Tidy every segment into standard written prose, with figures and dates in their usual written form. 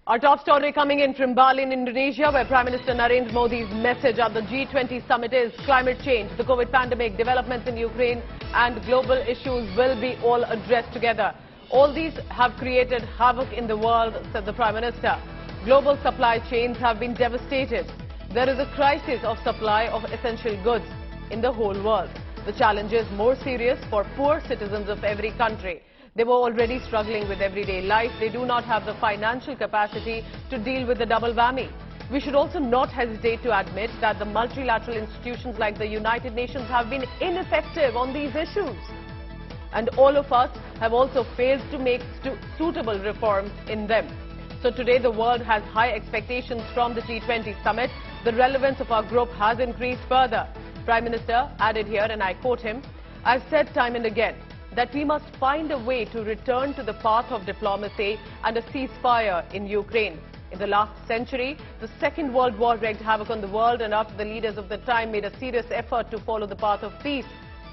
Our top story coming in from Bali in Indonesia, where Prime Minister Narendra Modi's message at the G20 summit is climate change, the COVID pandemic, developments in Ukraine and global issues will be all addressed together. All these have created havoc in the world, said the Prime Minister. Global supply chains have been devastated. There is a crisis of supply of essential goods in the whole world. The challenge is more serious for poor citizens of every country. They were already struggling with everyday life. They do not have the financial capacity to deal with the double whammy. We should also not hesitate to admit that the multilateral institutions like the United Nations have been ineffective on these issues. And all of us have also failed to make suitable reforms in them. So today the world has high expectations from the G20 summit. The relevance of our group has increased further. Prime Minister added here, and I quote him, "I've said time and again that we must find a way to return to the path of diplomacy and a ceasefire in Ukraine. In the last century, the Second World War wreaked havoc on the world, and after the leaders of the time made a serious effort to follow the path of peace,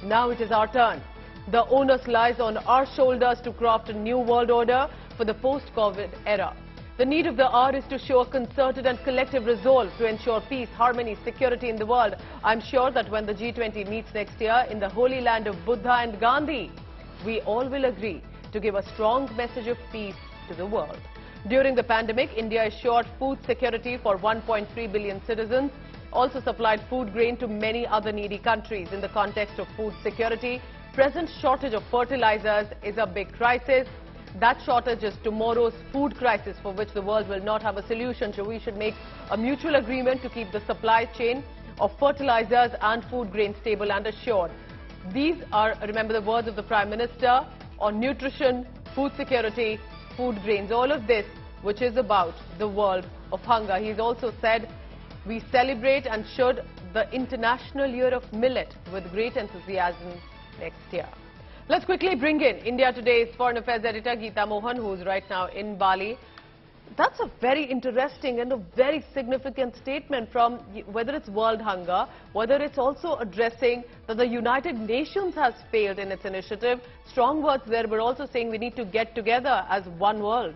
now it is our turn. The onus lies on our shoulders to craft a new world order for the post-COVID era. The need of the hour is to show a concerted and collective resolve to ensure peace, harmony, security in the world. I'm sure that when the G20 meets next year in the holy land of Buddha and Gandhi, we all will agree to give a strong message of peace to the world." During the pandemic, India assured food security for 1.3 billion citizens, also supplied food grain to many other needy countries. In the context of food security, present shortage of fertilizers is a big crisis. That shortage is tomorrow's food crisis for which the world will not have a solution. So we should make a mutual agreement to keep the supply chain of fertilizers and food grain stable and assured. These are, remember, the words of the Prime Minister on nutrition, food security, food grains, all of this which is about the world of hunger. He's also said we celebrate and should the International Year of Millet with great enthusiasm next year. Let's quickly bring in India Today's Foreign Affairs Editor Geeta Mohan, who's right now in Bali. That's a very interesting and a very significant statement from whether it's world hunger, whether it's also addressing that the United Nations has failed in its initiative. Strong words there, but also saying we need to get together as one world.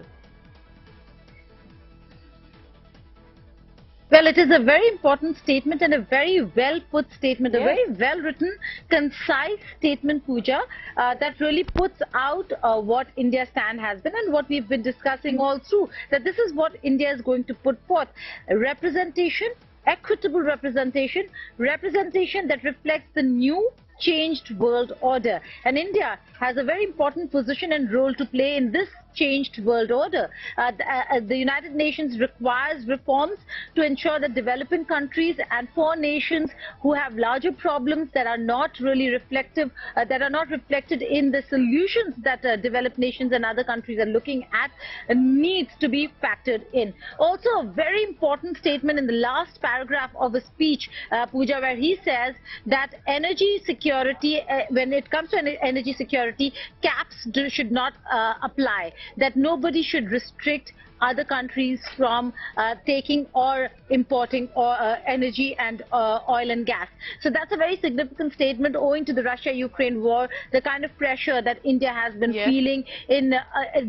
Well, it is a very important statement and a very well put statement, Yes. a very well written, concise statement, Pooja, that really puts out what India's stand has been and what we've been discussing all through, that this is what India is going to put forth. Representation, equitable representation, representation that reflects the new changed world order. And India has a very important position and role to play in this changed world order. The United Nations requires reforms to ensure that developing countries and poor nations who have larger problems that are not really reflective, that are not reflected in the solutions that developed nations and other countries are looking at, needs to be factored in. Also, a very important statement in the last paragraph of a speech, Pooja, where he says that energy security, when it comes to energy security, caps should not apply, that nobody should restrict other countries from taking or importing energy and oil and gas. So that's a very significant statement owing to the Russia-Ukraine war, the kind of pressure that India has been feeling in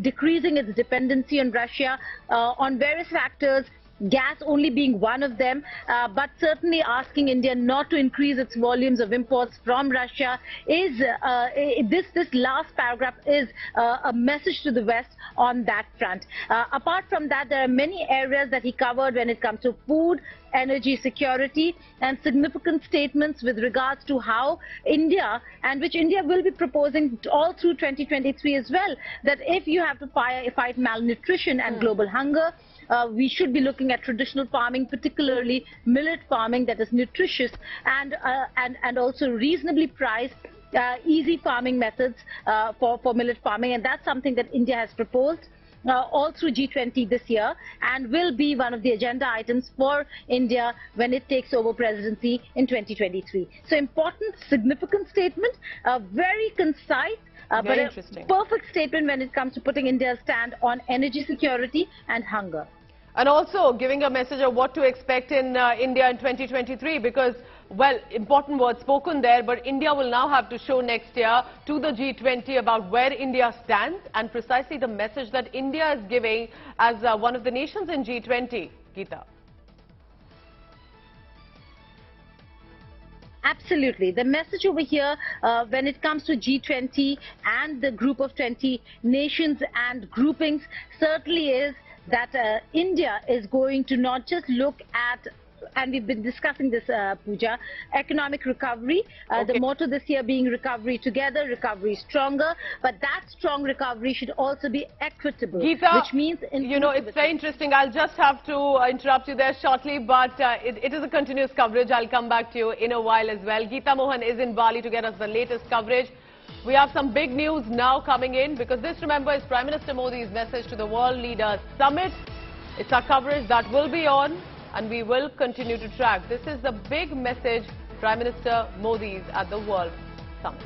decreasing its dependency on Russia on various factors, gas only being one of them, but certainly asking India not to increase its volumes of imports from Russia is this last paragraph is a message to the West on that front. Apart from that, there are many areas that he covered when it comes to food, energy security, and significant statements with regards to how India, and which India will be proposing all through 2023 as well, that if you have to fight malnutrition and global hunger, we should be looking at traditional farming, particularly millet farming that is nutritious and also reasonably priced, easy farming methods for millet farming, and that's something that India has proposed all through G20 this year and will be one of the agenda items for India when it takes over presidency in 2023. So important, significant statement, very concise, but a perfect statement when it comes to putting India's stand on energy security and hunger. And also giving a message of what to expect in India in 2023, because Well, important words spoken there, but India will now have to show next year to the G20 about where India stands and precisely the message that India is giving as one of the nations in G20. Geeta. Absolutely. The message over here when it comes to G20 and the group of 20 nations and groupings certainly is that India is going to not just look at, and we've been discussing this, Pooja, economic recovery. Okay. The motto this year being recovery together, recovery stronger. But that strong recovery should also be equitable. Geeta, which means, you know, it's very interesting. I'll just have to interrupt you there shortly, but it is a continuous coverage. I'll come back to you in a while as well. Geeta Mohan is in Bali to get us the latest coverage. We have some big news now coming in because this, remember, is Prime Minister Modi's message to the World Leaders Summit. It's our coverage that will be on, and we will continue to track. This is the big message Prime Minister Modi's at the World Summit.